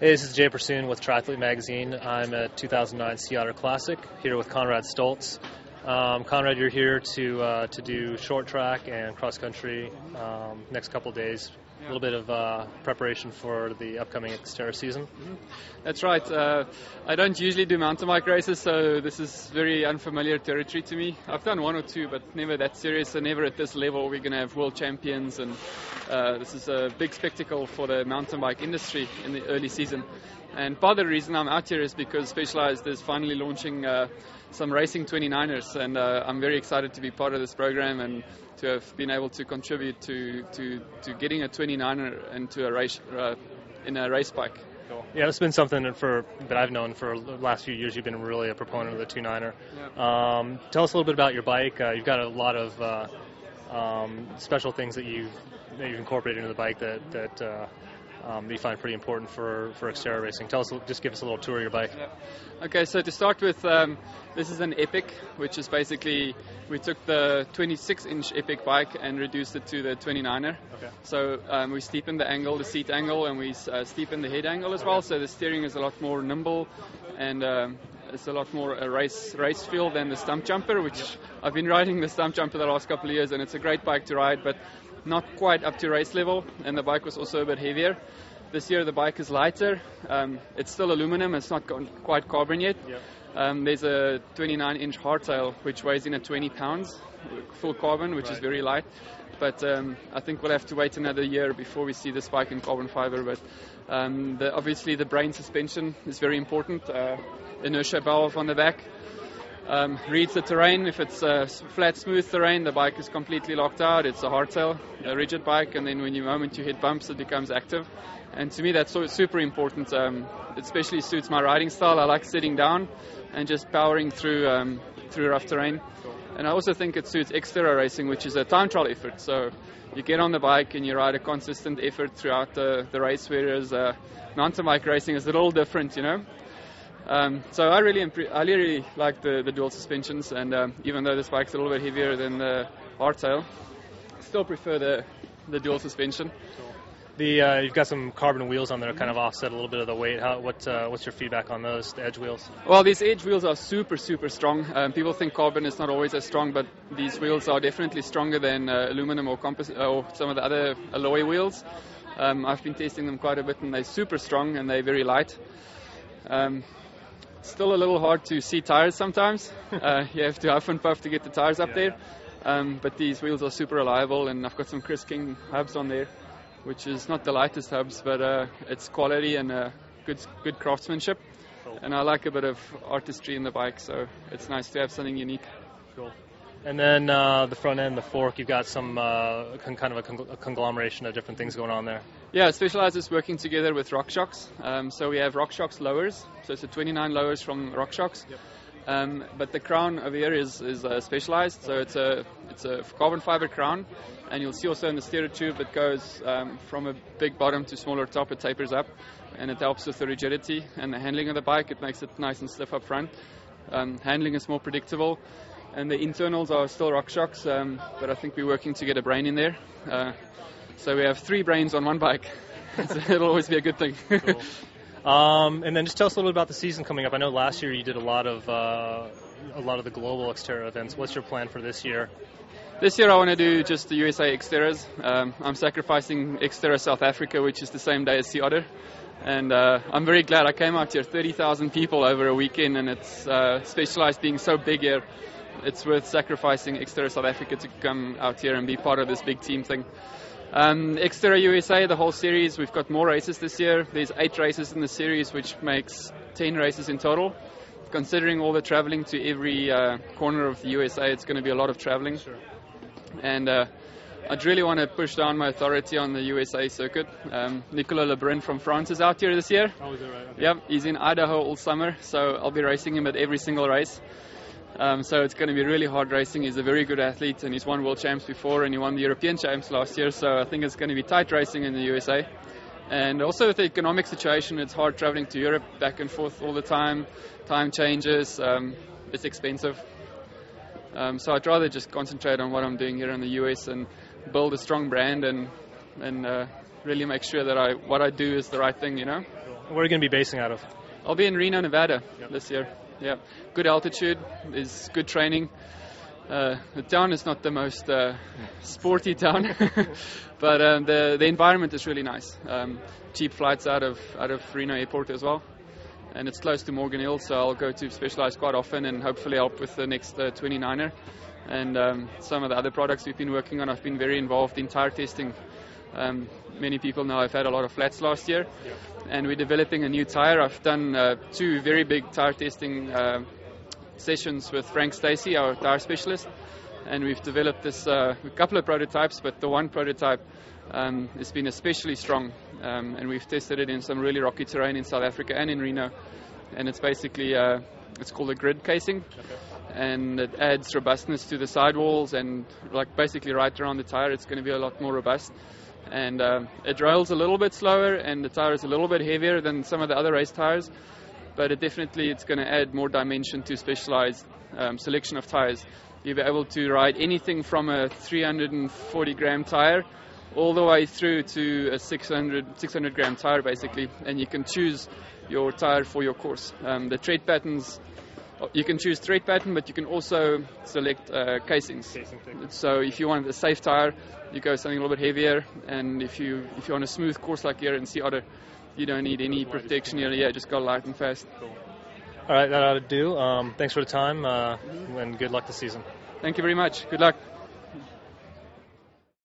Hey, this is Jay Prasuhn with Triathlete magazine. I'm at 2009 Sea Otter Classic here with Conrad Stoltz. Conrad, you're here to do short track and cross country next couple days. A little bit of preparation for the upcoming Xterra season. Mm-hmm. That's right. I don't usually do mountain bike races, so this is very unfamiliar territory to me. I've done one or two, but never that serious, and never at this level. We're going to have world champions, and this is a big spectacle for the mountain bike industry in the early season. And part of the reason I'm out here is because Specialized is finally launching some racing 29ers, and I'm very excited to be part of this program and to have been able to contribute to getting a 29er into a race in a race bike. Cool. Yeah, it's been something that I've known for the last few years. You've been really a proponent of the 29er. Yeah. Tell us a little bit about your bike. You've got a lot of special things that you've incorporated into the bike that you find pretty important for Xterra racing. Just give us a little tour of your bike. Yeah. Okay, so to start with, this is an Epic, which is basically, we took the 26-inch Epic bike and reduced it to the 29er. Okay. So we steepened the angle, the seat angle, and we steepened the head angle as well, so the steering is a lot more nimble, and it's a lot more a race feel than the stump jumper, which I've been riding the stump jumper the last couple of years, and it's a great bike to ride, but not quite up to race level, and the bike was also a bit heavier. This year the bike is lighter. It's still aluminum, it's not quite carbon yet. Yep. There's a 29-inch hardtail which weighs in at 20 pounds, full carbon, which is very light. But I think we'll have to wait another year before we see this bike in carbon fiber. But obviously the brain suspension is very important. Inertia valve on the back. Reads the terrain. If it's flat, smooth terrain, the bike is completely locked out. It's a hardtail, a rigid bike, and then when the moment you hit bumps, it becomes active. And to me, that's super important. It especially suits my riding style. I like sitting down and just powering through rough terrain. And I also think it suits Xterra racing, which is a time trial effort. So you get on the bike and you ride a consistent effort throughout the race, whereas mountain bike racing is a little different, you know. So I really like the dual suspensions, and even though this bike's a little bit heavier than the hardtail, I still prefer the dual suspension. Cool. You've got some carbon wheels on there, kind of offset a little bit of the weight. What's your feedback on those, the edge wheels? Well, these edge wheels are super strong. People think carbon is not always as strong, but these wheels are definitely stronger than aluminum or some of the other alloy wheels. I've been testing them quite a bit, and they're super strong and they're very light. Still a little hard to see tires sometimes. You have to huff and puff to get the tires up there. But these wheels are super reliable, and I've got some Chris King hubs on there, which is not the lightest hubs, but it's quality and good craftsmanship. Cool. And I like a bit of artistry in the bike, so it's nice to have something unique. Cool. And then the front end, the fork, you've got some kind of a conglomeration of different things going on there. Yeah, Specialized is working together with RockShox. So we have RockShox lowers, so it's a 29 lowers from RockShox. Yep. But the crown over here is Specialized, so it's a carbon fiber crown, and you'll see also in the stereo tube it goes from a big bottom to smaller top. It tapers up, and it helps with the rigidity and the handling of the bike. It makes it nice and stiff up front. Handling is more predictable. And the internals are still RockShox, but I think we're working to get a brain in there. So we have 3 brains on one bike. It'll always be a good thing. Cool. And then just tell us a little bit about the season coming up. I know last year you did a lot of the global Xterra events. What's your plan for this year? This year I want to do just the USA Xterras. I'm sacrificing Xterra South Africa, which is the same day as the Otter. And I'm very glad I came out here. 30,000 people over a weekend, and it's Specialized being so big here. It's worth sacrificing Xterra South Africa to come out here and be part of this big team thing. Xterra USA, the whole series, we've got more races this year. There's 8 races in the series, which makes 10 races in total. Considering all the traveling to every corner of the USA, it's going to be a lot of traveling. Sure. And I'd really want to push down my authority on the USA circuit. Nicolas Lebrun from France is out here this year. Oh, is that right? Okay. Yep, he's in Idaho all summer, so I'll be racing him at every single race. So it's going to be really hard racing. He's a very good athlete, and he's won world champs before, and he won the European champs last year, so I think it's going to be tight racing in the USA. And also with the economic situation, it's hard traveling to Europe back and forth all the time. Time changes, it's expensive. So I'd rather just concentrate on what I'm doing here in the US and build a strong brand and really make sure that what I do is the right thing, you know. Where are you going to be basing out of? I'll be in Reno, Nevada this year. Yeah, good altitude, is good training. The town is not the most sporty town, but the environment is really nice. Cheap flights out of Reno Airport as well, and it's close to Morgan Hill, so I'll go to Specialized quite often and hopefully help with the next 29er. And some of the other products we've been working on, I've been very involved in tire testing. Many people know I've had a lot of flats last year, and we're developing a new tire. I've done 2 very big tire testing sessions with Frank Stacey, our tire specialist, and we've developed this a couple of prototypes, but the one prototype has been especially strong, and we've tested it in some really rocky terrain in South Africa and in Reno, and it's basically it's called a grid casing, and it adds robustness to the sidewalls, and like basically right around the tire it's going to be a lot more robust, and it rails a little bit slower, and the tire is a little bit heavier than some of the other race tires, but it's going to add more dimension to Specialized selection of tires. You'll be able to ride anything from a 340 gram tire all the way through to a 600 gram tire basically, and you can choose your tire for your course. The tread patterns, you can choose tread pattern, but you can also select casings. So if you want a safe tire, you go something a little bit heavier, and if you want a smooth course like here in Otter, you don't need any protection here. Yeah, just go light and fast. Cool. All right, that ought to do. Thanks for the time, and good luck this season. Thank you very much. Good luck.